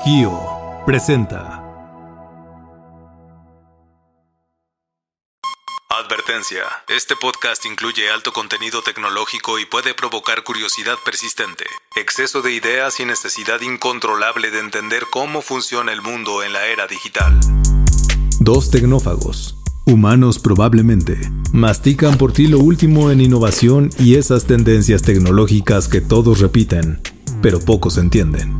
Kio presenta. Advertencia. Este podcast incluye alto contenido tecnológico y puede provocar curiosidad persistente, exceso de ideas y necesidad incontrolable de entender cómo funciona el mundo en la era digital. Dos tecnófagos, humanos probablemente, mastican por ti lo último en innovación y esas tendencias tecnológicas que todos repiten, pero pocos entienden.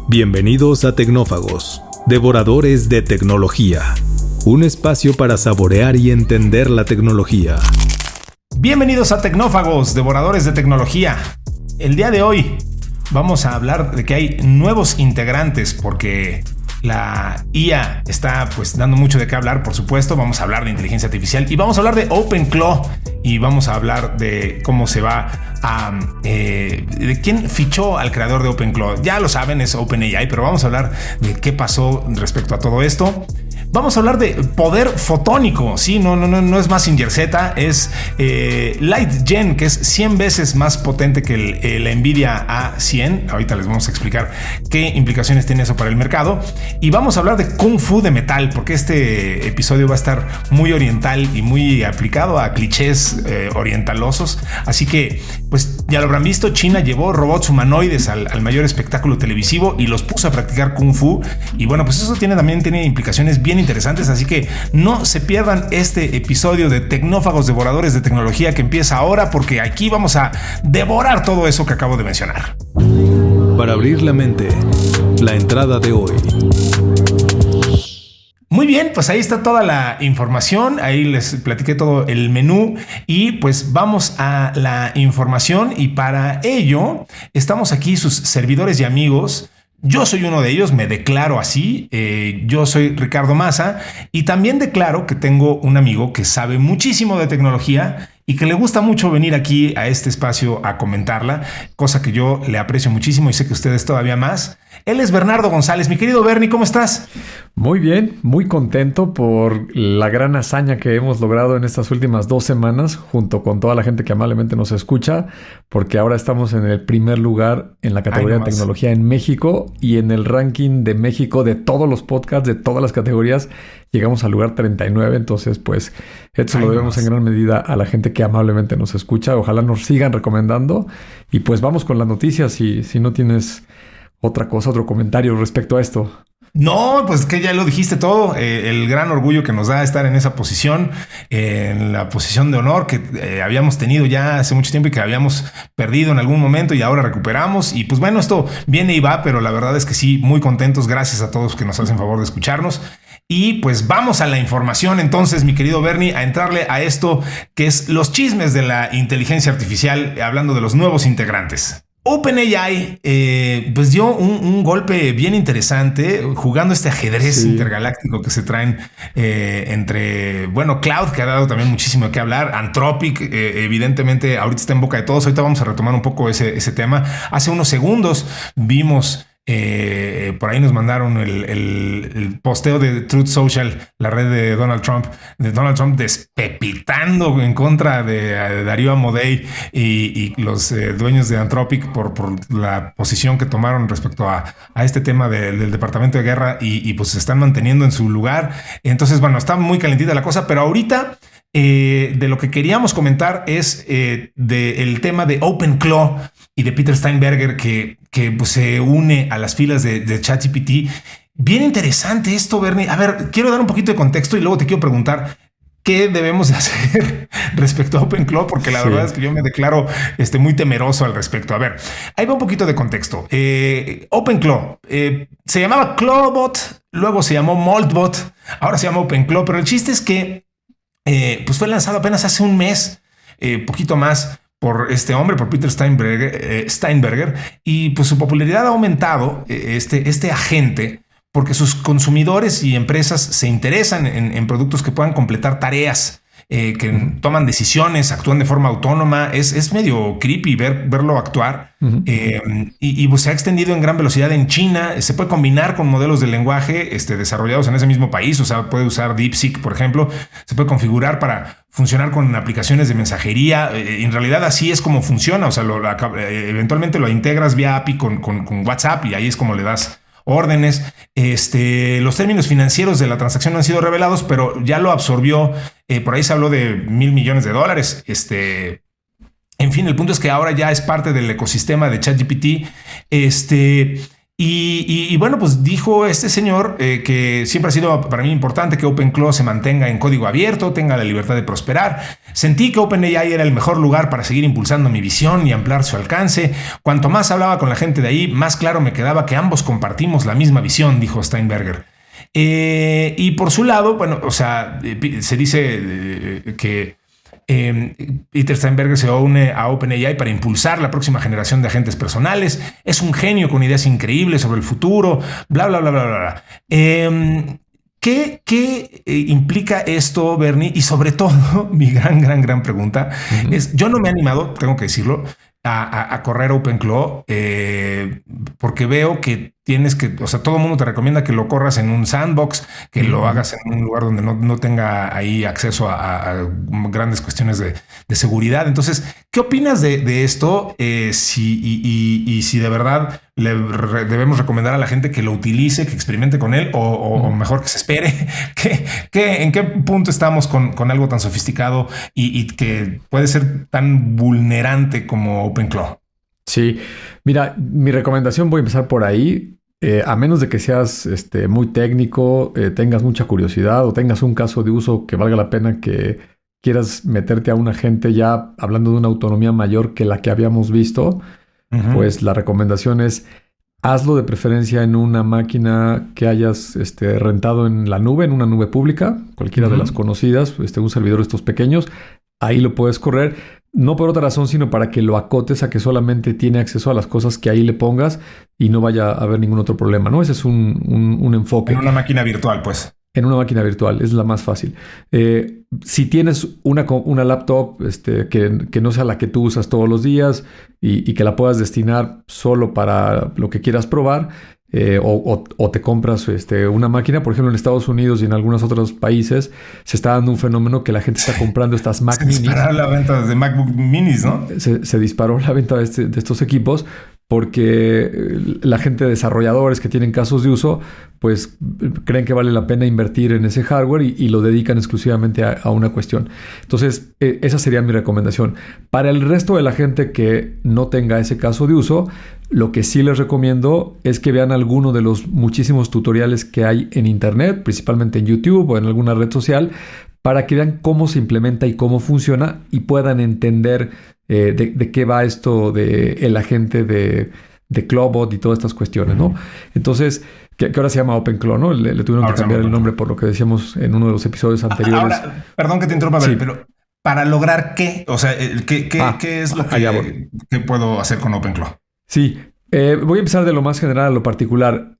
Bienvenidos a Tecnófagos, devoradores de tecnología. Un espacio para saborear y entender la tecnología. Bienvenidos a Tecnófagos, devoradores de tecnología. El día de hoy vamos a hablar de que hay nuevos integrantes porque la IA está dando mucho de qué hablar, por supuesto. Vamos a hablar de inteligencia artificial y vamos a hablar de OpenClaw y vamos a hablar de cómo se va a... de quién fichó al creador de OpenClaw. Ya lo saben, es OpenAI, pero vamos a hablar de qué pasó respecto a todo esto. Vamos a hablar de poder fotónico. Sí, no es Mazinger Z, es LightGen, que es 100 veces más potente que la Nvidia A100. Ahorita les vamos a explicar qué implicaciones tiene eso para el mercado. Y vamos a hablar de Kung Fu de metal, porque este episodio va a estar muy oriental y muy aplicado a clichés orientalosos. Así que, pues ya lo habrán visto, China llevó robots humanoides al mayor espectáculo televisivo y los puso a practicar Kung Fu. Y bueno, pues eso también tiene implicaciones bien interesantes, así que no se pierdan este episodio de Tecnófagos Devoradores de Tecnología que empieza ahora, porque aquí vamos a devorar todo eso que acabo de mencionar. Para abrir la mente, la entrada de hoy. Muy bien, pues ahí está toda la información, ahí les platiqué todo el menú y pues vamos a la información, y para ello estamos aquí sus servidores y amigos. Yo soy uno de ellos, me declaro así. Yo soy Ricardo Maza y también declaro que tengo un amigo que sabe muchísimo de tecnología y que le gusta mucho venir aquí a este espacio a comentarla, cosa que yo le aprecio muchísimo y sé que ustedes todavía más. Él es Bernardo González. Mi querido Bernie, ¿cómo estás? Muy bien, muy contento por la gran hazaña que hemos logrado en estas últimas 2 semanas, junto con toda la gente que amablemente nos escucha, porque ahora estamos en el primer lugar en la categoría de tecnología en México, y en el ranking de México de todos los podcasts, de todas las categorías, llegamos al lugar 39. Entonces, pues, esto lo debemos en gran medida a la gente que amablemente nos escucha. Ojalá nos sigan recomendando. Y pues vamos con las noticias, si no tienes otra cosa, otro comentario respecto a esto. No, pues que ya lo dijiste todo. El gran orgullo que nos da estar en esa posición, en la posición de honor que habíamos tenido ya hace mucho tiempo y que habíamos perdido en algún momento y ahora recuperamos. Y pues bueno, esto viene y va, pero la verdad es que sí, muy contentos. Gracias a todos que nos hacen favor de escucharnos. Y pues vamos a la información entonces, mi querido Bernie, a entrarle a esto que es los chismes de la inteligencia artificial, hablando de los nuevos integrantes. OpenAI pues dio un golpe bien interesante jugando este ajedrez intergaláctico que se traen entre, Cloud, que ha dado también muchísimo de qué hablar, Anthropic, evidentemente ahorita está en boca de todos. Ahorita vamos a retomar un poco ese tema. Hace unos segundos vimos... por ahí nos mandaron el posteo de Truth Social, la red de Donald Trump despepitando en contra de Darío Amodei y los dueños de Anthropic por la posición que tomaron respecto a este tema del Departamento de Guerra y pues se están manteniendo en su lugar. Entonces, está muy calentita la cosa, pero ahorita de lo que queríamos comentar es del tema de OpenClaw y de Peter Steinberger que pues, se une a las filas de ChatGPT. Bien interesante esto, Bernie. A ver, quiero dar un poquito de contexto y luego te quiero preguntar qué debemos de hacer respecto a OpenClaw, porque la verdad es que yo me declaro muy temeroso al respecto. A ver, ahí va un poquito de contexto. OpenClaw se llamaba Clawbot, luego se llamó Moltbot, ahora se llama OpenClaw, pero el chiste es que pues fue lanzado apenas hace un mes, poquito más, por este hombre, por Peter Steinberger, y pues su popularidad ha aumentado, este agente, porque sus consumidores y empresas se interesan en productos que puedan completar tareas, que toman decisiones, actúan de forma autónoma. Es medio creepy verlo actuar. Y pues se ha extendido en gran velocidad en China. Se puede combinar con modelos de lenguaje desarrollados en ese mismo país. O sea, puede usar DeepSeek, por ejemplo. Se puede configurar para funcionar con aplicaciones de mensajería. En realidad así es como funciona. O sea, eventualmente lo integras vía API con WhatsApp y ahí es como le das órdenes. Los términos financieros de la transacción no han sido revelados, pero ya lo absorbió. Por ahí se habló de $1,000 millones. En fin, el punto es que ahora ya es parte del ecosistema de ChatGPT. Y bueno, pues dijo este señor que siempre ha sido para mí importante que OpenClaw se mantenga en código abierto, tenga la libertad de prosperar. Sentí que OpenAI era el mejor lugar para seguir impulsando mi visión y ampliar su alcance. Cuanto más hablaba con la gente de ahí, más claro me quedaba que ambos compartimos la misma visión, dijo Steinberger. Y por su lado, bueno, o sea, se dice que Peter Steinberger se une a OpenAI para impulsar la próxima generación de agentes personales. Es un genio con ideas increíbles sobre el futuro, bla, bla, bla, bla, bla. ¿Qué implica esto, Bernie? Y sobre todo, mi gran pregunta es, yo no me he animado, tengo que decirlo, a correr OpenClaw porque veo que tienes que, o sea, todo el mundo te recomienda que lo corras en un sandbox, que lo hagas en un lugar donde no tenga ahí acceso a grandes cuestiones de seguridad. Entonces, ¿qué opinas de esto? Si de verdad debemos recomendar a la gente que lo utilice, que experimente con él o mejor que se espere. ¿En qué punto estamos con algo tan sofisticado y que puede ser tan vulnerante como OpenClaw? Sí, mira, mi recomendación, voy a empezar por ahí. A menos de que seas muy técnico, tengas mucha curiosidad o tengas un caso de uso que valga la pena, que quieras meterte a un agente ya hablando de una autonomía mayor que la que habíamos visto, pues la recomendación es hazlo de preferencia en una máquina que hayas rentado en la nube, en una nube pública, cualquiera de las conocidas, un servidor de estos pequeños. Ahí lo puedes correr, no por otra razón, sino para que lo acotes a que solamente tiene acceso a las cosas que ahí le pongas y no vaya a haber ningún otro problema, ¿no? Ese es un enfoque. En una máquina virtual, pues. En una máquina virtual, es la más fácil. Si tienes una laptop que no sea la que tú usas todos los días y que la puedas destinar solo para lo que quieras probar, o te compras una máquina, por ejemplo, en Estados Unidos y en algunos otros países se está dando un fenómeno que la gente está comprando estas Mac Minis. Se disparó la venta de MacBook Minis, ¿no? Se disparó la venta de estos equipos porque la gente, desarrolladores que tienen casos de uso, pues creen que vale la pena invertir en ese hardware y lo dedican exclusivamente a una cuestión. Entonces, esa sería mi recomendación. Para el resto de la gente que no tenga ese caso de uso, lo que sí les recomiendo es que vean alguno de los muchísimos tutoriales que hay en Internet, principalmente en YouTube o en alguna red social, para que vean cómo se implementa y cómo funciona y puedan entender de qué va esto de el agente de Clawbot y todas estas cuestiones, ¿no? Entonces, que ahora se llama OpenClaw, ¿no? Le tuvieron que cambiar el nombre por lo que decíamos en uno de los episodios anteriores. Ahora, perdón que te interrumpa, sí. Pero ¿para lograr qué? O sea, ¿qué es lo que puedo hacer con OpenClaw? Sí. Voy a empezar de lo más general a lo particular.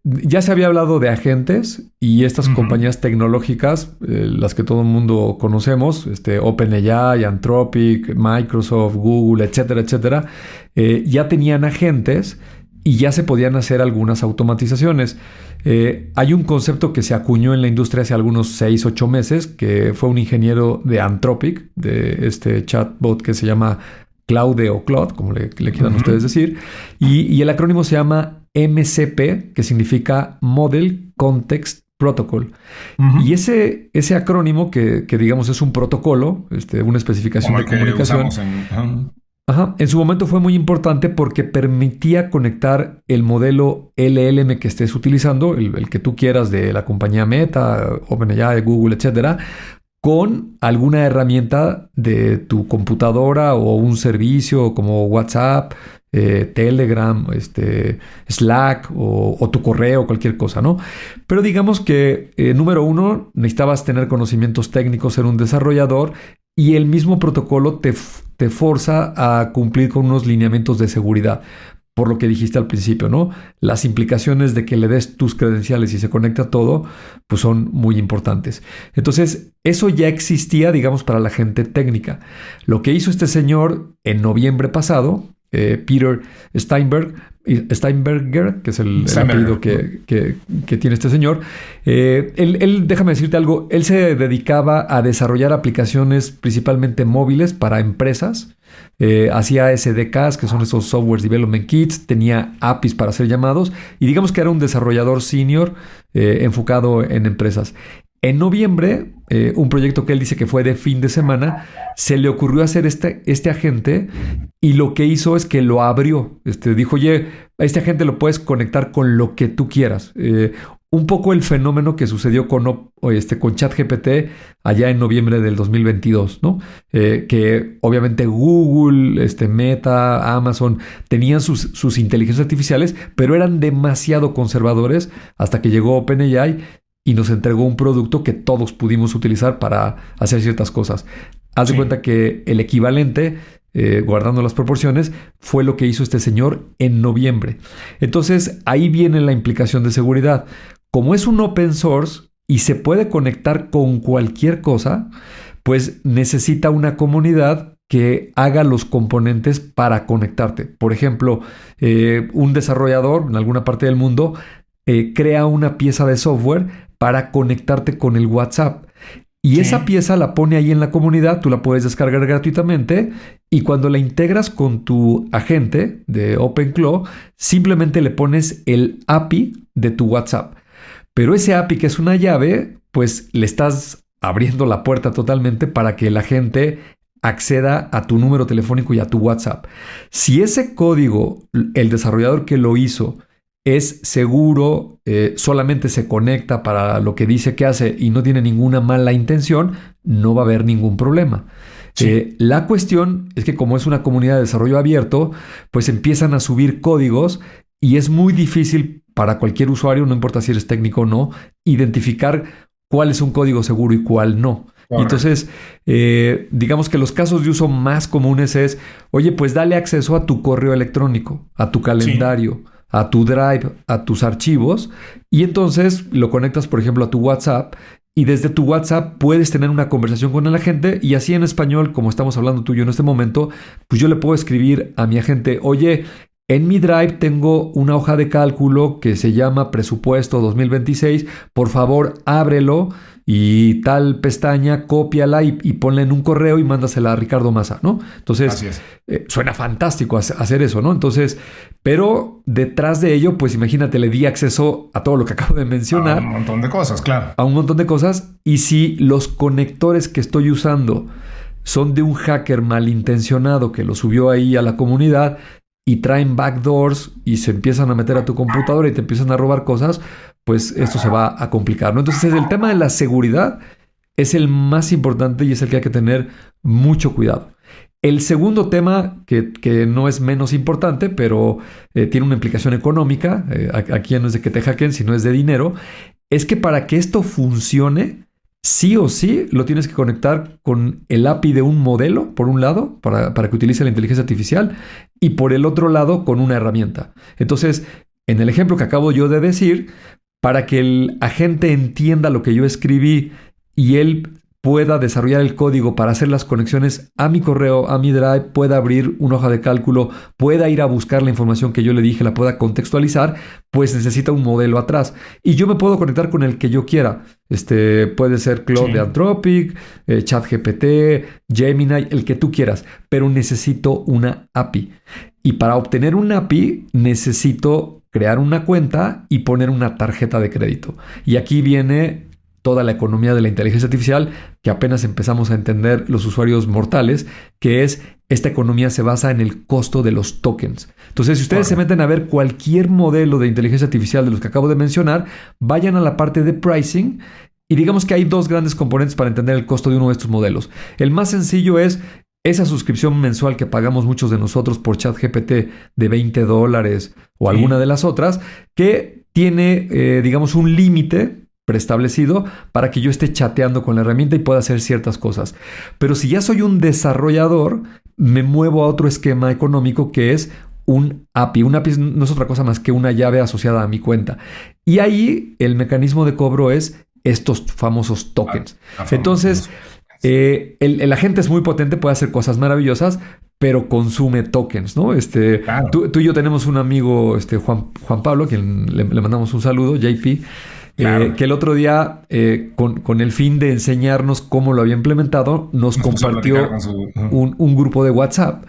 Ya se había hablado de agentes y estas compañías tecnológicas, las que todo el mundo conocemos, OpenAI, Anthropic, Microsoft, Google, etcétera, etcétera, ya tenían agentes y ya se podían hacer algunas automatizaciones. Hay un concepto que se acuñó en la industria hace algunos 6-8 meses, que fue un ingeniero de Anthropic, de este chatbot que se llama Claude o Claude, como le quieran ustedes decir, y el acrónimo se llama MCP, que significa Model Context Protocol. Y ese acrónimo, que digamos es un protocolo, una especificación de comunicación, en su momento fue muy importante porque permitía conectar el modelo LLM que estés utilizando, el que tú quieras de la compañía Meta, OpenAI, Google, etcétera, con alguna herramienta de tu computadora o un servicio como WhatsApp, Telegram, Slack o tu correo, cualquier cosa, ¿no? Pero digamos que, número uno, necesitabas tener conocimientos técnicos, ser un desarrollador, y el mismo protocolo te forza a cumplir con unos lineamientos de seguridad. Por lo que dijiste al principio, ¿no? Las implicaciones de que le des tus credenciales y se conecta todo, pues son muy importantes. Entonces, eso ya existía, digamos, para la gente técnica. Lo que hizo este señor en noviembre pasado, Peter Steinberg, Steinberger, que es el apellido que tiene este señor. Él, déjame decirte algo, él se dedicaba a desarrollar aplicaciones principalmente móviles para empresas. Hacía SDKs, que son esos Software Development Kits, tenía APIs para hacer llamados y digamos que era un desarrollador senior enfocado en empresas. En noviembre, un proyecto que él dice que fue de fin de semana, se le ocurrió hacer este agente y lo que hizo es que lo abrió. Dijo, oye, a este agente lo puedes conectar con lo que tú quieras. Un poco el fenómeno que sucedió con ChatGPT allá en noviembre del 2022, ¿no? Que obviamente Google, Meta, Amazon tenían sus inteligencias artificiales, pero eran demasiado conservadores hasta que llegó OpenAI y nos entregó un producto que todos pudimos utilizar para hacer ciertas cosas. Haz de cuenta que el equivalente, guardando las proporciones, fue lo que hizo este señor en noviembre. Entonces, ahí viene la implicación de seguridad. Como es un open source y se puede conectar con cualquier cosa, pues necesita una comunidad que haga los componentes para conectarte. Por ejemplo, un desarrollador en alguna parte del mundo crea una pieza de software para conectarte con el WhatsApp. Y esa pieza la pone ahí en la comunidad, tú la puedes descargar gratuitamente y cuando la integras con tu agente de OpenClaw, simplemente le pones el API de tu WhatsApp. Pero ese API, que es una llave, pues le estás abriendo la puerta totalmente para que la gente acceda a tu número telefónico y a tu WhatsApp. Si ese código, el desarrollador que lo hizo, es seguro, solamente se conecta para lo que dice que hace y no tiene ninguna mala intención, no va a haber ningún problema. La cuestión es que como es una comunidad de desarrollo abierto, pues empiezan a subir códigos y es muy difícil para cualquier usuario, no importa si eres técnico o no, identificar cuál es un código seguro y cuál no. Entonces, digamos que los casos de uso más comunes es, oye, pues dale acceso a tu correo electrónico, a tu calendario, a tu Drive, a tus archivos, y entonces lo conectas, por ejemplo, a tu WhatsApp, y desde tu WhatsApp puedes tener una conversación con el agente, y así en español, como estamos hablando tú y yo en este momento, pues yo le puedo escribir a mi agente, oye, en mi Drive tengo una hoja de cálculo que se llama Presupuesto 2026, por favor, ábrelo y tal pestaña, cópiala y ponla en un correo y mándasela a Ricardo Maza, ¿no? Entonces, suena fantástico hacer eso, ¿no? Entonces, pero detrás de ello, pues imagínate, le di acceso a todo lo que acabo de mencionar. A un montón de cosas, claro. A un montón de cosas. Y si los conectores que estoy usando son de un hacker malintencionado que lo subió ahí a la comunidad y traen backdoors y se empiezan a meter a tu computadora y te empiezan a robar cosas, pues esto se va a complicar, ¿no? Entonces, el tema de la seguridad es el más importante y es el que hay que tener mucho cuidado. El segundo tema, que no es menos importante, pero tiene una implicación económica, aquí no es de que te hackeen, sino es de dinero, es que para que esto funcione, sí o sí lo tienes que conectar con el API de un modelo, por un lado, para que utilice la inteligencia artificial, y por el otro lado, con una herramienta. Entonces, en el ejemplo que acabo yo de decir, para que el agente entienda lo que yo escribí y él pueda desarrollar el código para hacer las conexiones a mi correo, a mi Drive, pueda abrir una hoja de cálculo, pueda ir a buscar la información que yo le dije, la pueda contextualizar, pues necesita un modelo atrás. Y yo me puedo conectar con el que yo quiera. Puede ser Claude de Anthropic, ChatGPT, Gemini, el que tú quieras, pero necesito una API. Y para obtener un API necesito crear una cuenta y poner una tarjeta de crédito. Y aquí viene toda la economía de la inteligencia artificial que apenas empezamos a entender los usuarios mortales, que es esta economía se basa en el costo de los tokens. Entonces, si ustedes se meten a ver cualquier modelo de inteligencia artificial de los que acabo de mencionar, vayan a la parte de pricing y digamos que hay dos grandes componentes para entender el costo de uno de estos modelos. El más sencillo es esa suscripción mensual que pagamos muchos de nosotros por ChatGPT de $20 o alguna de las otras, que tiene, digamos, un límite preestablecido para que yo esté chateando con la herramienta y pueda hacer ciertas cosas. Pero si ya soy un desarrollador, me muevo a otro esquema económico que es un API. Un API no es otra cosa más que una llave asociada a mi cuenta. Y ahí el mecanismo de cobro es estos famosos tokens. Entonces, el agente es muy potente, puede hacer cosas maravillosas, pero consume tokens, ¿no? Claro. Tú y yo tenemos un amigo, Juan Pablo, a quien le mandamos un saludo, JP, Claro. que el otro día, con el fin de enseñarnos cómo lo había implementado, nos puso a platicar compartió con su... un grupo de WhatsApp.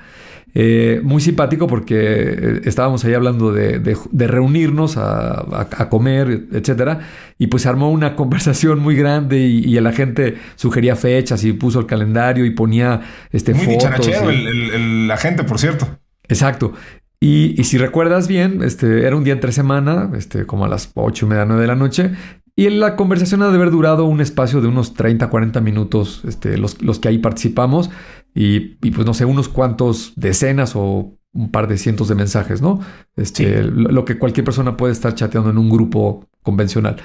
Muy simpático porque estábamos ahí hablando de reunirnos a comer, etcétera, y pues se armó una conversación muy grande y la gente sugería fechas y puso el calendario y ponía Muy fotos. dicharachero la gente, por cierto. Exacto. Y si recuerdas bien, era un día entre semana, como a las 8:30, 9 de la noche. Y la conversación ha de haber durado un espacio de unos 30, 40 minutos, los que ahí participamos. Y pues no sé, unos cuantos decenas o un par de cientos de mensajes, ¿no? Sí. Lo que cualquier persona puede estar chateando en un grupo convencional.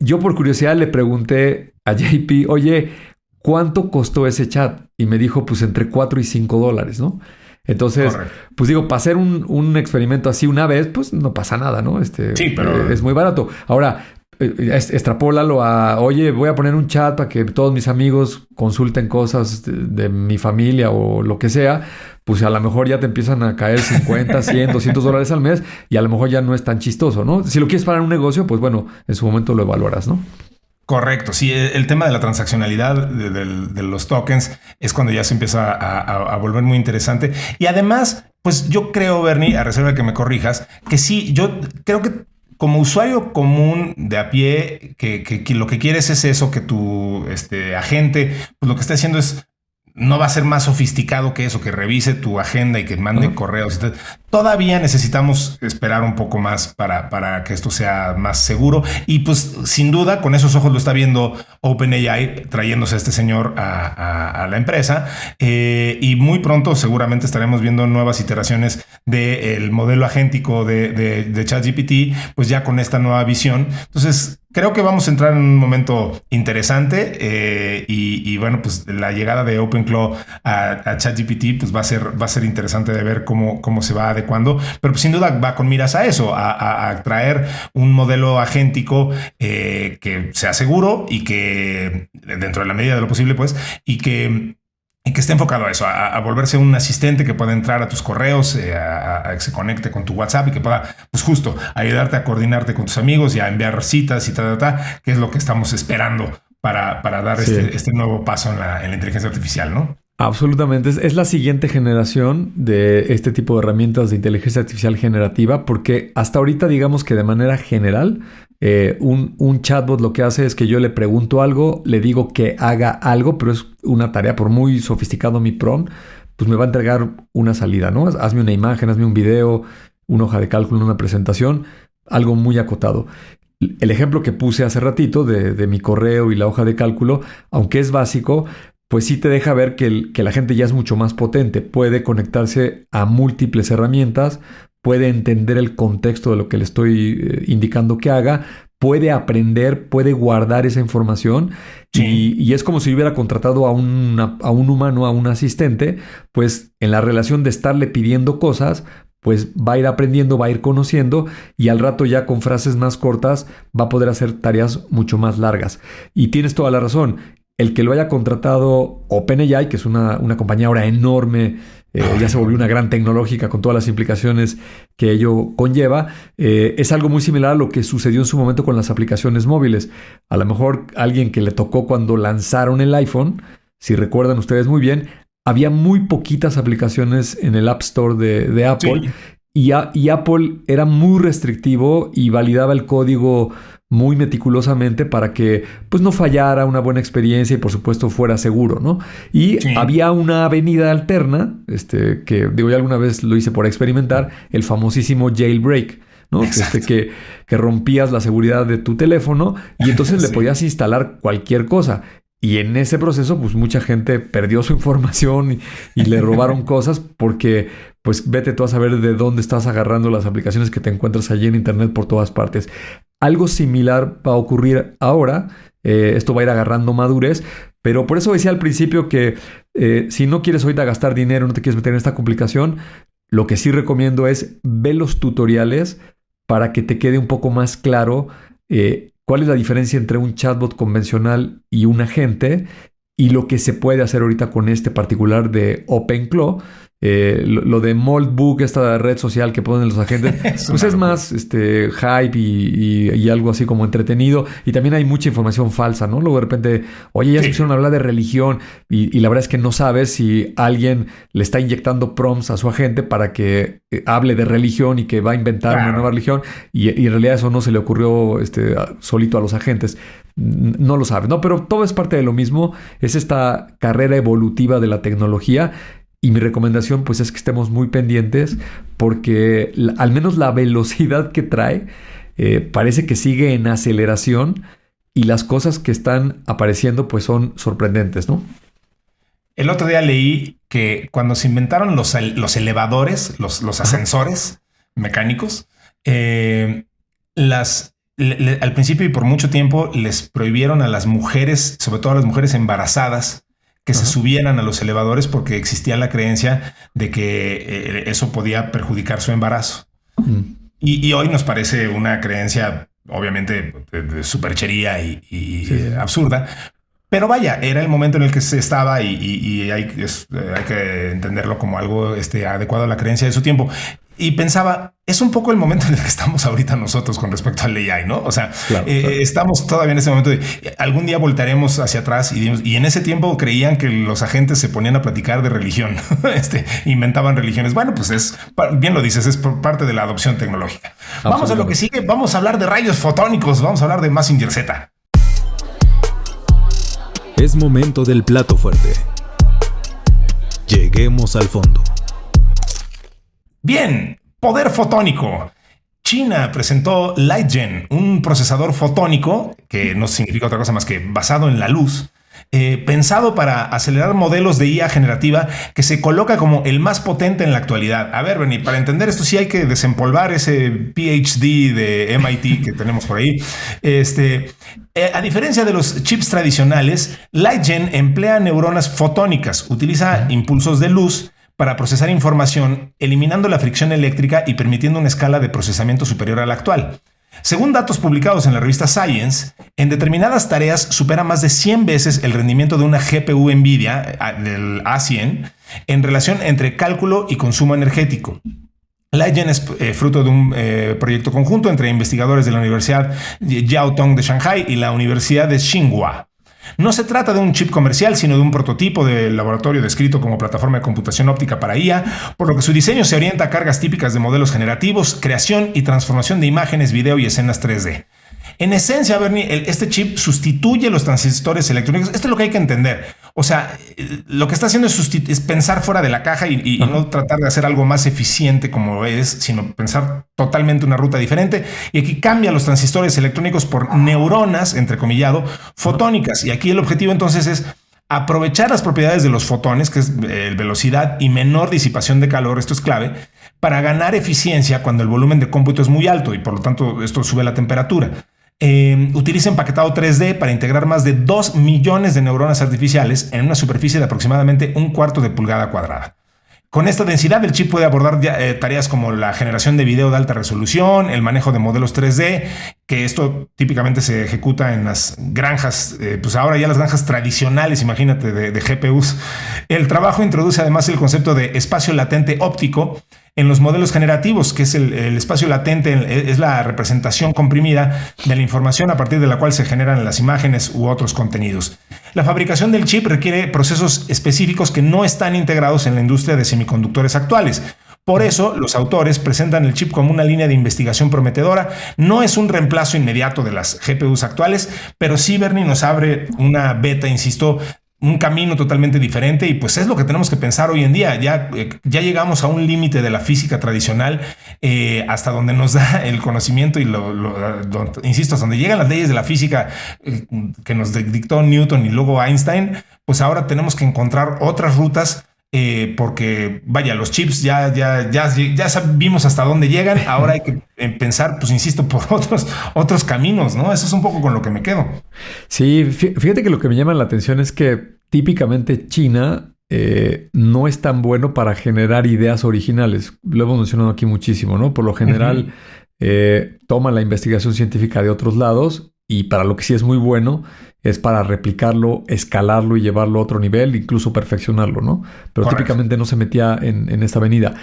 Yo por curiosidad le pregunté a JP, oye, ¿cuánto costó ese chat? Y me dijo, pues entre $4 y $5, ¿no? Entonces, Correcto. pues digo, para hacer un experimento así una vez, pues no pasa nada, ¿no? Sí, pero... Es muy barato. Ahora, extrapólalo a, oye, voy a poner un chat para que todos mis amigos consulten cosas de mi familia o lo que sea, pues a lo mejor ya te empiezan a caer 50, 100, $200 al mes y a lo mejor ya no es tan chistoso, ¿no? Si lo quieres para un negocio, pues bueno, en su momento lo evaluarás, ¿no? Correcto, sí, el tema de la transaccionalidad de los tokens es cuando ya se empieza a volver muy interesante. Y además, pues yo creo, Bernie, a reserva de que me corrijas, que sí, yo creo que como usuario común de a pie, que lo que quieres es eso, que tu agente, pues lo que está haciendo es, no va a ser más sofisticado que eso, que revise tu agenda y que mande correos. Todavía necesitamos esperar un poco más para que esto sea más seguro. Y pues sin duda con esos ojos lo está viendo OpenAI trayéndose a este señor a la empresa. Y muy pronto seguramente estaremos viendo nuevas iteraciones del modelo agéntico de ChatGPT, pues ya con esta nueva visión. Entonces creo que vamos a entrar en un momento interesante y bueno, pues la llegada de OpenClaw a ChatGPT pues va a ser interesante de ver cómo se va adecuando, pero pues sin duda va con miras a eso, a traer un modelo agéntico que sea seguro y que dentro de la medida de lo posible pues y que esté enfocado a eso, a volverse un asistente que pueda entrar a tus correos, a que se conecte con tu WhatsApp y que pueda, pues justo, ayudarte a coordinarte con tus amigos y a enviar citas y que es lo que estamos esperando para dar Sí. este nuevo paso en la inteligencia artificial, ¿no? Absolutamente. Es la siguiente generación de este tipo de herramientas de inteligencia artificial generativa, porque hasta ahorita digamos que de manera general, un chatbot lo que hace es que yo le pregunto algo, le digo que haga algo, pero es una tarea, por muy sofisticado mi prompt, pues me va a entregar una salida, ¿no? Hazme una imagen, hazme un video, una hoja de cálculo, una presentación, algo muy acotado. El ejemplo que puse hace ratito de mi correo y la hoja de cálculo, aunque es básico, pues sí te deja ver que la gente ya es mucho más potente. Puede conectarse a múltiples herramientas, puede entender el contexto de lo que le estoy indicando que haga, puede aprender, puede guardar esa información y es como si hubiera contratado a un humano, a un asistente, pues en la relación de estarle pidiendo cosas, pues va a ir aprendiendo, va a ir conociendo y al rato ya con frases más cortas va a poder hacer tareas mucho más largas. Y tienes toda la razón. El que lo haya contratado OpenAI, que es una compañía ahora enorme, ya se volvió una gran tecnológica con todas las implicaciones que ello conlleva, es algo muy similar a lo que sucedió en su momento con las aplicaciones móviles. A lo mejor alguien que le tocó cuando lanzaron el iPhone, si recuerdan ustedes muy bien, había muy poquitas aplicaciones en el App Store de Apple. Sí. Y Apple era muy restrictivo y validaba el código muy meticulosamente para que pues no fallara, una buena experiencia y por supuesto fuera seguro, ¿no? Y Sí. había una avenida alterna, que digo, yo alguna vez lo hice por experimentar, el famosísimo jailbreak, ¿no? Que rompías la seguridad de tu teléfono y entonces le Sí. podías instalar cualquier cosa. Y en ese proceso, pues mucha gente perdió su información y le robaron cosas porque, pues vete tú a saber de dónde estás agarrando las aplicaciones que te encuentras allí en internet por todas partes. Algo similar va a ocurrir ahora. Esto va a ir agarrando madurez, pero por eso decía al principio que si no quieres ahorita gastar dinero, no te quieres meter en esta complicación, lo que sí recomiendo es ver los tutoriales para que te quede un poco más claro ¿cuál es la diferencia entre un chatbot convencional y un agente? y lo que se puede hacer ahorita con este particular de OpenClaw. Lo de Moldbook, esta red social que ponen los agentes, pues es más hype y algo así como entretenido. Y también hay mucha información falsa, ¿no? Luego de repente, oye, ya se pusieron a hablar de religión y la verdad es que no sabes si alguien le está inyectando prompts a su agente para que hable de religión y que va a inventar una nueva religión y en realidad eso no se le ocurrió solito a los agentes. No lo sabes, ¿no? Pero todo es parte de lo mismo. Es esta carrera evolutiva de la tecnología. Y mi recomendación pues es que estemos muy pendientes porque al menos la velocidad que trae parece que sigue en aceleración y las cosas que están apareciendo pues son sorprendentes, ¿no? El otro día leí que cuando se inventaron los elevadores, los ascensores mecánicos, al principio y por mucho tiempo les prohibieron a las mujeres, sobre todo a las mujeres embarazadas, que se subieran a los elevadores porque existía la creencia de que eso podía perjudicar su embarazo. Y hoy nos parece una creencia obviamente de superchería y absurda. Pero vaya, era el momento en el que se estaba y hay que entenderlo como algo adecuado a la creencia de su tiempo. Y pensaba, es un poco el momento en el que estamos ahorita nosotros con respecto al AI, ¿no? O sea, claro. Estamos todavía en ese momento de algún día voltaremos hacia atrás y en ese tiempo creían que los agentes se ponían a platicar de religión, inventaban religiones. Bueno, pues bien lo dices, es por parte de la adopción tecnológica. Vamos a lo que sigue, vamos a hablar de rayos fotónicos, vamos a hablar de Mazinger Z. Es momento del plato fuerte. Lleguemos al fondo. Bien, poder fotónico. China presentó LightGen, un procesador fotónico que no significa otra cosa más que basado en la luz, pensado para acelerar modelos de IA generativa que se coloca como el más potente en la actualidad. A ver, Bernie, para entender esto sí hay que desempolvar ese PhD de MIT que tenemos por ahí. A diferencia de los chips tradicionales, LightGen emplea neuronas fotónicas, utiliza impulsos de luz para procesar información, eliminando la fricción eléctrica y permitiendo una escala de procesamiento superior a la actual. Según datos publicados en la revista Science, en determinadas tareas supera más de 100 veces el rendimiento de una GPU NVIDIA del A100 en relación entre cálculo y consumo energético. LightGen es fruto de un proyecto conjunto entre investigadores de la Universidad Jiao Tong de Shanghai y la Universidad de Tsinghua. No se trata de un chip comercial, sino de un prototipo de laboratorio descrito como plataforma de computación óptica para IA, por lo que su diseño se orienta a cargas típicas de modelos generativos, creación y transformación de imágenes, video y escenas 3D. En esencia, Bernie, este chip sustituye los transistores electrónicos. Esto es lo que hay que entender. O sea, lo que está haciendo es pensar fuera de la caja y no tratar de hacer algo más eficiente como es, sino pensar totalmente una ruta diferente. Y aquí cambia los transistores electrónicos por neuronas, entrecomillado, fotónicas. Y aquí el objetivo entonces es aprovechar las propiedades de los fotones, que es velocidad y menor disipación de calor, esto es clave, para ganar eficiencia cuando el volumen de cómputo es muy alto y por lo tanto esto sube la temperatura. Utiliza empaquetado 3D para integrar más de 2 millones de neuronas artificiales en una superficie de aproximadamente 1/4 de pulgada cuadrada. Con esta densidad, el chip puede abordar tareas como la generación de video de alta resolución, el manejo de modelos 3D, que esto típicamente se ejecuta en las granjas, pues ahora ya las granjas tradicionales, imagínate, de GPUs. El trabajo introduce además el concepto de espacio latente óptico en los modelos generativos, que es el espacio latente, es la representación comprimida de la información a partir de la cual se generan las imágenes u otros contenidos. La fabricación del chip requiere procesos específicos que no están integrados en la industria de semiconductores actuales. Por eso, los autores presentan el chip como una línea de investigación prometedora. No es un reemplazo inmediato de las GPUs actuales, pero sí, Bernie, nos abre una beta, insisto, un camino totalmente diferente y pues es lo que tenemos que pensar hoy en día. Ya llegamos a un límite de la física tradicional hasta donde nos da el conocimiento y insisto, hasta donde llegan las leyes de la física que nos dictó Newton y luego Einstein, pues ahora tenemos que encontrar otras rutas porque vaya, los chips ya vimos hasta dónde llegan. Ahora hay que pensar, pues insisto, por otros caminos, ¿no? Eso es un poco con lo que me quedo. Sí, fíjate que lo que me llama la atención es que típicamente China no es tan bueno para generar ideas originales. Lo hemos mencionado aquí muchísimo, ¿no? Por lo general toma la investigación científica de otros lados y para lo que sí es muy bueno es para replicarlo, escalarlo y llevarlo a otro nivel, incluso perfeccionarlo, ¿no? Pero Correcto. típicamente no se metía en esta avenida.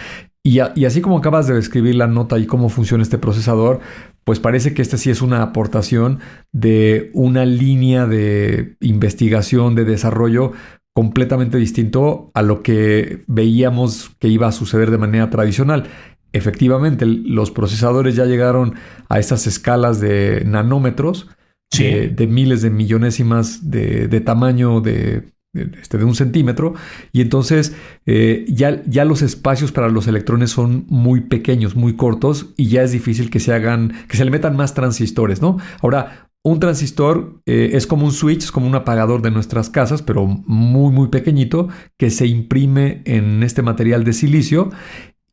Y así como acabas de describir la nota y cómo funciona este procesador, pues parece que este sí es una aportación de una línea de investigación, de desarrollo completamente distinto a lo que veíamos que iba a suceder de manera tradicional. Efectivamente, los procesadores ya llegaron a estas escalas de nanómetros, Sí. de miles de millonésimas de tamaño de 1 centímetro. Y entonces ya los espacios para los electrones son muy pequeños, muy cortos, y ya es difícil que se le metan más transistores, ¿no? Ahora, un transistor es como un switch, es como un apagador de nuestras casas, pero muy, muy pequeñito, que se imprime en este material de silicio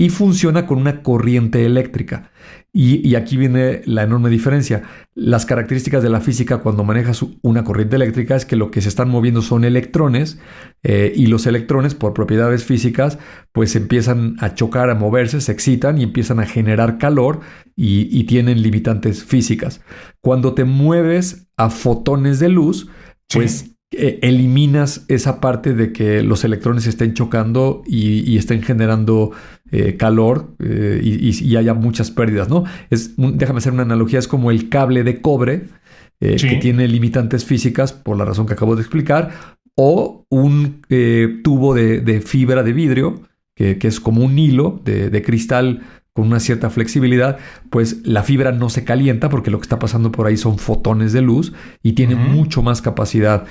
y funciona con una corriente eléctrica. Y aquí viene la enorme diferencia. Las características de la física cuando manejas una corriente eléctrica es que lo que se están moviendo son electrones, y los electrones, por propiedades físicas, pues empiezan a chocar, a moverse, se excitan y empiezan a generar calor y tienen limitantes físicas. Cuando te mueves a fotones de luz, pues Sí. eliminas esa parte de que los electrones estén chocando y estén generando calor, y haya muchas pérdidas, ¿no? Déjame hacer una analogía, es como el cable de cobre Sí. que tiene limitantes físicas por la razón que acabo de explicar, o un tubo de fibra de vidrio que es como un hilo de cristal con una cierta flexibilidad. Pues la fibra no se calienta porque lo que está pasando por ahí son fotones de luz y tiene mucho más capacidad.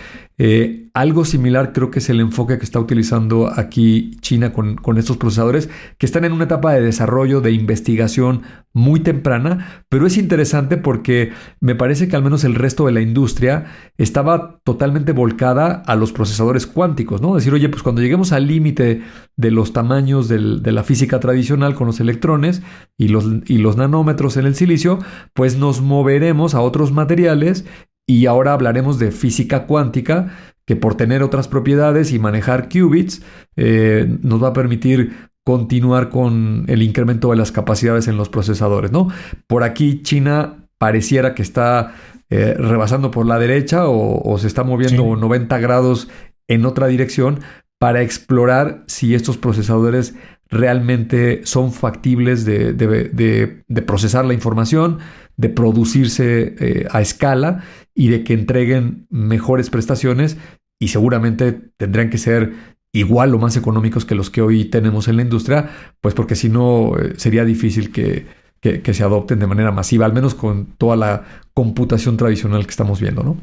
Algo similar creo que es el enfoque que está utilizando aquí China con estos procesadores, que están en una etapa de desarrollo, de investigación muy temprana, pero es interesante porque me parece que al menos el resto de la industria estaba totalmente volcada a los procesadores cuánticos, ¿no? Decir, oye, pues cuando lleguemos al límite de los tamaños de la física tradicional con los electrones y los nanómetros en el silicio, pues nos moveremos a otros materiales. Y ahora hablaremos de física cuántica, que por tener otras propiedades y manejar qubits, nos va a permitir continuar con el incremento de las capacidades en los procesadores, ¿no? Por aquí China pareciera que está rebasando por la derecha o se está moviendo Sí. 90 grados en otra dirección para explorar si estos procesadores realmente son factibles de procesar la información, de producirse a escala y de que entreguen mejores prestaciones, y seguramente tendrán que ser igual o más económicos que los que hoy tenemos en la industria, pues porque si no sería difícil que se adopten de manera masiva, al menos con toda la computación tradicional que estamos viendo, ¿no?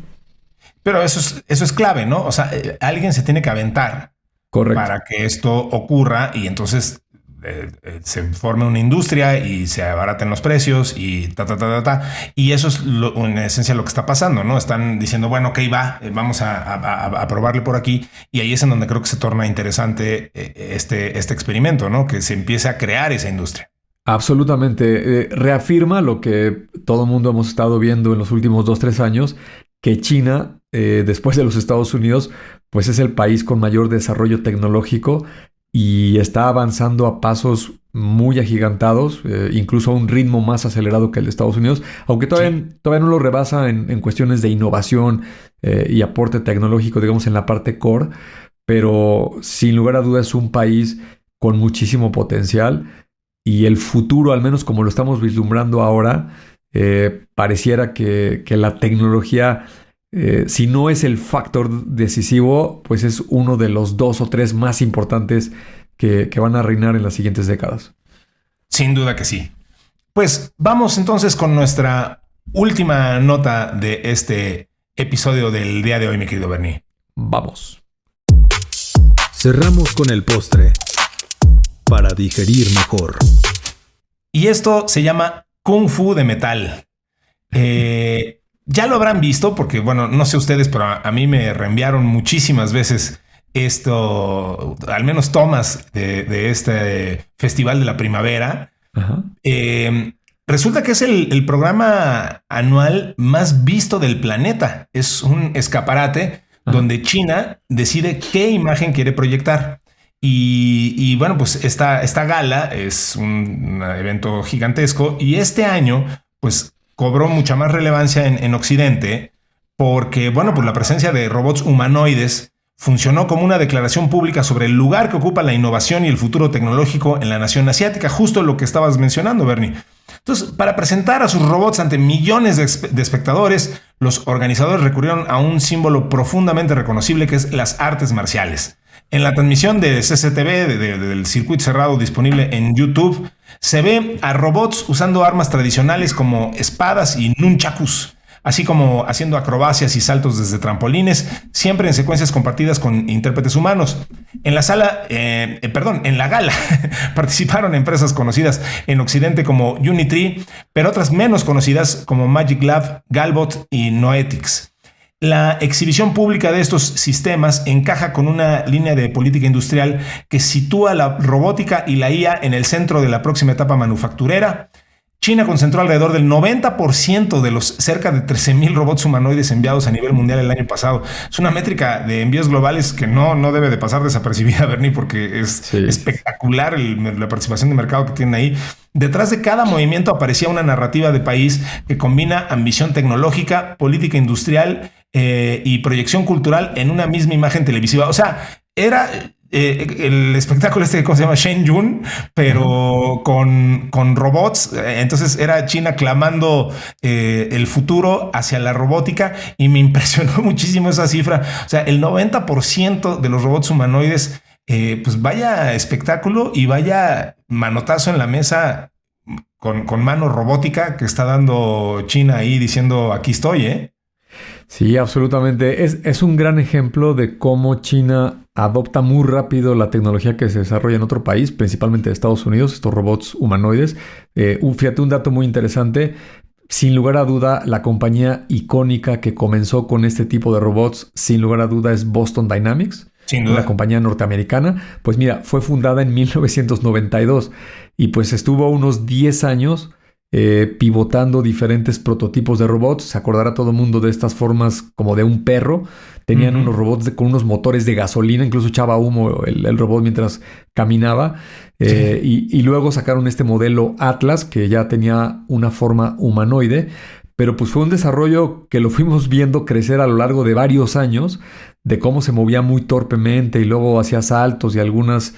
Pero eso es clave, ¿no? O sea, alguien se tiene que aventar Correcto. para que esto ocurra y entonces se forme una industria y se abaraten los precios y Y eso es en esencia lo que está pasando, ¿no? Están diciendo, bueno, ok, vamos a probarle por aquí. Y ahí es en donde creo que se torna interesante este experimento, ¿no? Que se empiece a crear esa industria. Absolutamente. Reafirma lo que todo el mundo hemos estado viendo en los últimos 2, 3 años, que China, después de los Estados Unidos, pues es el país con mayor desarrollo tecnológico y está avanzando a pasos muy agigantados, incluso a un ritmo más acelerado que el de Estados Unidos, aunque todavía no lo rebasa en cuestiones de innovación y aporte tecnológico, digamos, en la parte core, pero sin lugar a dudas es un país con muchísimo potencial. Y el futuro, al menos como lo estamos vislumbrando ahora, pareciera que la tecnología, si no es el factor decisivo, pues es uno de los 2 o 3 más importantes que van a reinar en las siguientes décadas. Sin duda que sí. Pues vamos entonces con nuestra última nota de este episodio del día de hoy, mi querido Bernie. Vamos. Cerramos con el postre para digerir mejor. Y esto se llama Kung Fu de metal. Ya lo habrán visto porque, bueno, no sé ustedes, pero a mí me reenviaron muchísimas veces esto, al menos tomas de este Festival de la Primavera. Ajá. Resulta que es el programa anual más visto del planeta. Es un escaparate donde China decide qué imagen quiere proyectar. Y bueno, pues esta gala es un evento gigantesco y este año, pues cobró mucha más relevancia en Occidente porque, bueno, pues la presencia de robots humanoides funcionó como una declaración pública sobre el lugar que ocupa la innovación y el futuro tecnológico en la nación asiática, justo lo que estabas mencionando, Bernie. Entonces, para presentar a sus robots ante millones de espectadores, los organizadores recurrieron a un símbolo profundamente reconocible que es las artes marciales. En la transmisión de CCTV, del circuito cerrado disponible en YouTube, se ve a robots usando armas tradicionales como espadas y nunchakus, así como haciendo acrobacias y saltos desde trampolines, siempre en secuencias compartidas con intérpretes humanos. En la gala participaron empresas conocidas en Occidente como Unitree, pero otras menos conocidas como Magic Lab, Galbot y Noetics. La exhibición pública de estos sistemas encaja con una línea de política industrial que sitúa la robótica y la IA en el centro de la próxima etapa manufacturera. China concentró alrededor del 90% de los cerca de 13,000 robots humanoides enviados a nivel mundial el año pasado. Es una métrica de envíos globales que no debe de pasar desapercibida, Bernie, porque es espectacular la participación de mercado que tienen ahí. Detrás de cada movimiento aparecía una narrativa de país que combina ambición tecnológica, política industrial y proyección cultural en una misma imagen televisiva. O sea, era el espectáculo ¿cómo se llama? Shen-Yun, pero con robots. Entonces era China clamando el futuro hacia la robótica y me impresionó muchísimo esa cifra. O sea, el 90% de los robots humanoides, pues vaya espectáculo y vaya manotazo en la mesa con mano robótica que está dando China ahí diciendo aquí estoy, ¿eh? Sí, absolutamente. Es un gran ejemplo de cómo China adopta muy rápido la tecnología que se desarrolla en otro país, principalmente Estados Unidos, estos robots humanoides. Fíjate, un dato muy interesante. Sin lugar a duda, la compañía icónica que comenzó con este tipo de robots, sin lugar a duda, es Boston Dynamics. Sin duda. Una compañía norteamericana. Pues mira, fue fundada en 1992 y pues estuvo unos 10 años pivotando diferentes prototipos de robots. Se acordará todo el mundo de estas formas como de un perro. Tenían unos robots con unos motores de gasolina, incluso echaba humo el robot mientras caminaba. Y luego sacaron este modelo Atlas, que ya tenía una forma humanoide. Pero pues fue un desarrollo que lo fuimos viendo crecer a lo largo de varios años, de cómo se movía muy torpemente y luego hacía saltos y algunas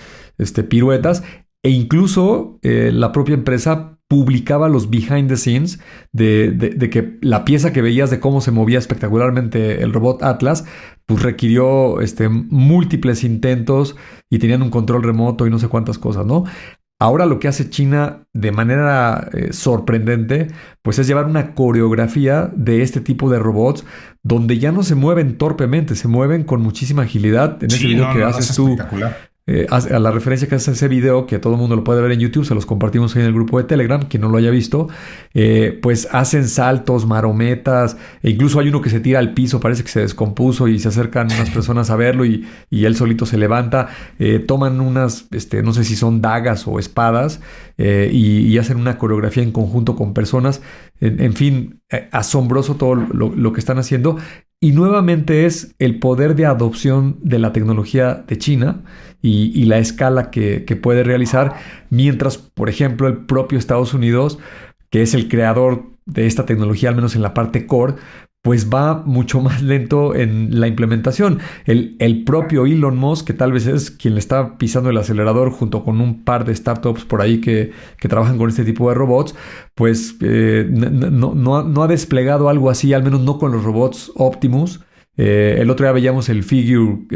piruetas. E incluso la propia empresa publicaba los behind the scenes de que la pieza que veías de cómo se movía espectacularmente el robot Atlas, pues requirió múltiples intentos y tenían un control remoto y no sé cuántas cosas, ¿no? Ahora lo que hace China de manera sorprendente, pues es llevar una coreografía de este tipo de robots donde ya no se mueven torpemente, se mueven con muchísima agilidad. En ese video que haces tú, a la referencia que hace ese video, que todo el mundo lo puede ver en YouTube, se los compartimos ahí en el grupo de Telegram, quien no lo haya visto, pues hacen saltos, marometas, e incluso hay uno que se tira al piso, parece que se descompuso y se acercan unas personas a verlo y él solito se levanta, toman unas, no sé si son dagas o espadas, y hacen una coreografía en conjunto con personas, en fin, asombroso todo lo que están haciendo. Y nuevamente es el poder de adopción de la tecnología de China y la escala que puede realizar, mientras, por ejemplo, el propio Estados Unidos, que es el creador de esta tecnología, al menos en la parte core, pues va mucho más lento en la implementación. El propio Elon Musk, que tal vez es quien le está pisando el acelerador junto con un par de startups por ahí que trabajan con este tipo de robots, pues no ha desplegado algo así, al menos no con los robots Optimus. El otro día veíamos el Figure,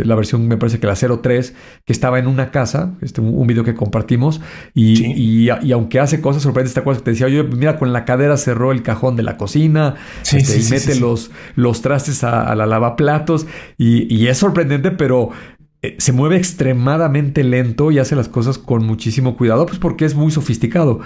la versión me parece que la 03, que estaba en una casa, un video que compartimos, y aunque hace cosas sorprendentes, ¿te acuerdas que te decía, oye, mira, con la cadera cerró el cajón de la cocina, y mete los trastes a la lavaplatos, y es sorprendente, pero se mueve extremadamente lento y hace las cosas con muchísimo cuidado, pues porque es muy sofisticado.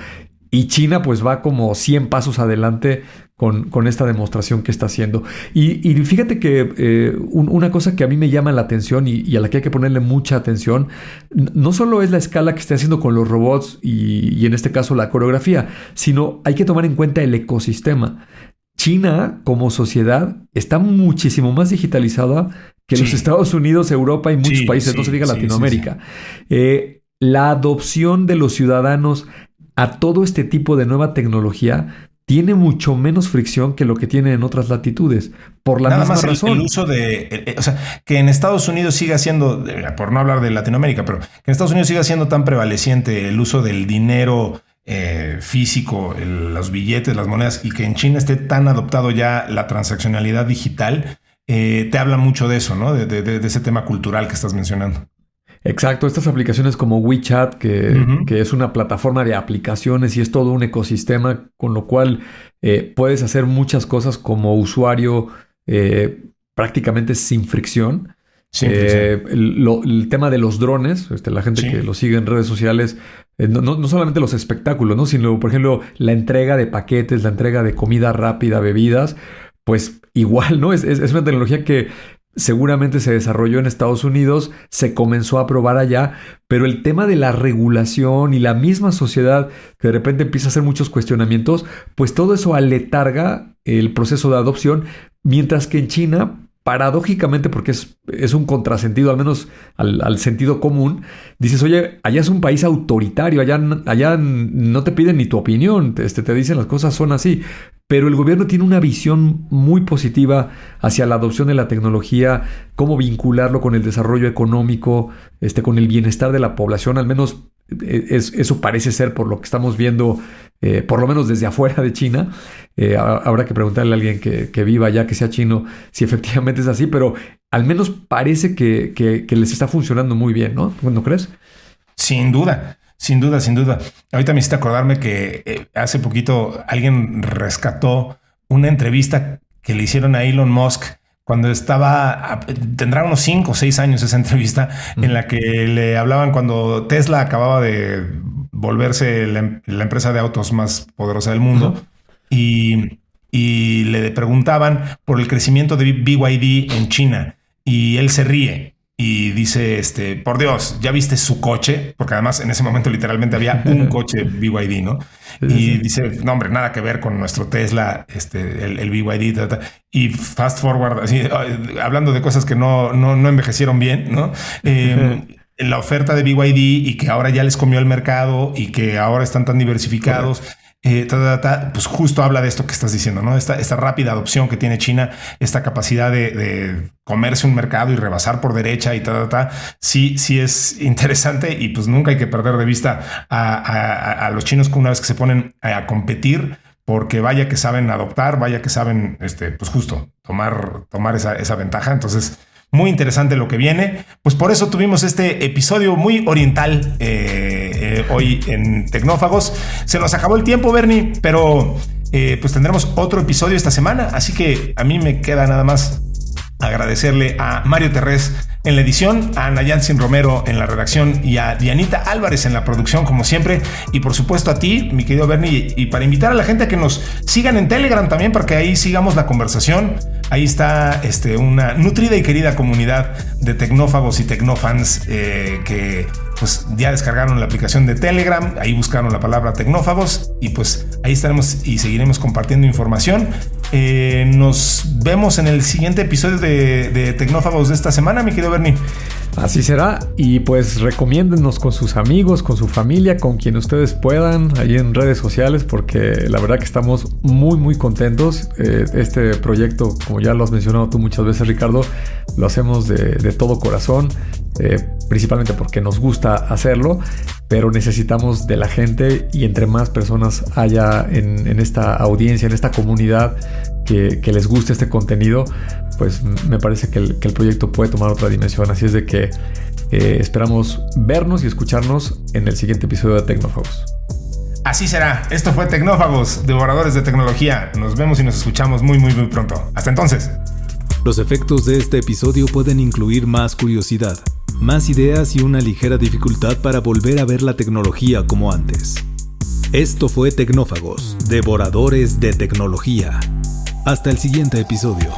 Y China pues va como 100 pasos adelante con esta demostración que está haciendo. Y fíjate que una cosa que a mí me llama la atención y a la que hay que ponerle mucha atención, no solo es la escala que está haciendo con los robots y en este caso la coreografía, sino hay que tomar en cuenta el ecosistema. China como sociedad está muchísimo más digitalizada que los Estados Unidos, Europa y muchos países, no se diga Latinoamérica. La adopción de los ciudadanos a todo este tipo de nueva tecnología tiene mucho menos fricción que lo que tiene en otras latitudes, por la Nada misma más razón. el uso o sea, que en Estados Unidos siga siendo, por no hablar de Latinoamérica, pero que en Estados Unidos siga siendo tan prevaleciente el uso del dinero físico, los billetes, las monedas, y que en China esté tan adoptado ya la transaccionalidad digital, te habla mucho de eso, ¿no? De ese tema cultural que estás mencionando. Exacto, estas aplicaciones como WeChat, que es una plataforma de aplicaciones y es todo un ecosistema, con lo cual puedes hacer muchas cosas como usuario prácticamente sin fricción. El tema de los drones, la gente que lo sigue en redes sociales, no solamente los espectáculos, ¿no? Sino, por ejemplo, la entrega de paquetes, la entrega de comida rápida, bebidas, pues igual, ¿no? Es una tecnología que seguramente se desarrolló en Estados Unidos, se comenzó a probar allá, pero el tema de la regulación y la misma sociedad que de repente empieza a hacer muchos cuestionamientos, pues todo eso aletarga el proceso de adopción, mientras que en China, paradójicamente, porque es un contrasentido, al menos al sentido común, dices, oye, allá es un país autoritario, allá no te piden ni tu opinión, te dicen las cosas son así, pero el gobierno tiene una visión muy positiva hacia la adopción de la tecnología, cómo vincularlo con el desarrollo económico, con el bienestar de la población, al menos eso parece ser por lo que estamos viendo, por lo menos desde afuera de China. Habrá que preguntarle a alguien que viva allá, que sea chino, si efectivamente es así, pero al menos parece que les está funcionando muy bien, ¿no? ¿No crees? Sin duda. Sin duda. Ahorita me hiciste acordarme que hace poquito alguien rescató una entrevista que le hicieron a Elon Musk cuando tendrá unos 5 o 6 años esa entrevista, en la que le hablaban cuando Tesla acababa de volverse la empresa de autos más poderosa del mundo. Y le preguntaban por el crecimiento de BYD en China y él se ríe. Y dice, por Dios, ¿ya viste su coche? Porque además en ese momento literalmente había un coche BYD, ¿no? Y dice, no, hombre, nada que ver con nuestro Tesla, el BYD. Y fast forward, así, hablando de cosas que no envejecieron bien, ¿no? La oferta de BYD y que ahora ya les comió el mercado y que ahora están tan diversificados. Pues justo habla de esto que estás diciendo, ¿no? Esta rápida adopción que tiene China, esta capacidad de comerse un mercado y rebasar por derecha y sí es interesante, y pues nunca hay que perder de vista a los chinos una vez que se ponen a competir, porque vaya que saben adoptar, vaya que saben pues justo tomar esa ventaja. Entonces, muy interesante lo que viene. Pues por eso tuvimos este episodio muy oriental hoy en Tecnófagos. Se nos acabó el tiempo, Bernie, pero pues tendremos otro episodio esta semana. Así que a mí me queda nada más agradecerle a Mario Terrés en la edición, a Nayansin Romero en la redacción y a Dianita Álvarez en la producción, como siempre. Y por supuesto a ti, mi querido Bernie, y para invitar a la gente a que nos sigan en Telegram también, para que ahí sigamos la conversación. Ahí está una nutrida y querida comunidad de tecnófagos y tecnófans que pues ya descargaron la aplicación de Telegram, ahí buscaron la palabra tecnófagos y pues ahí estaremos y seguiremos compartiendo información. Nos vemos en el siguiente episodio de Tecnófagos de esta semana, mi querido Bernie. Así será, y pues recomiéndennos con sus amigos, con su familia, con quien ustedes puedan, ahí en redes sociales, porque la verdad que estamos muy muy contentos. Este proyecto, como ya lo has mencionado tú muchas veces, Ricardo, lo hacemos de todo corazón, principalmente porque nos gusta hacerlo, pero necesitamos de la gente, y entre más personas haya en esta audiencia, en esta comunidad que les guste este contenido, pues me parece que el proyecto puede tomar otra dimensión. Así es de que esperamos vernos y escucharnos en el siguiente episodio de Tecnófagos. Así será. Esto fue Tecnófagos, devoradores de tecnología. Nos vemos y nos escuchamos muy muy muy pronto. Hasta entonces. Los efectos de este episodio pueden incluir más curiosidad, más ideas y una ligera dificultad para volver a ver la tecnología como antes. Esto fue Tecnófagos, devoradores de tecnología. Hasta el siguiente episodio.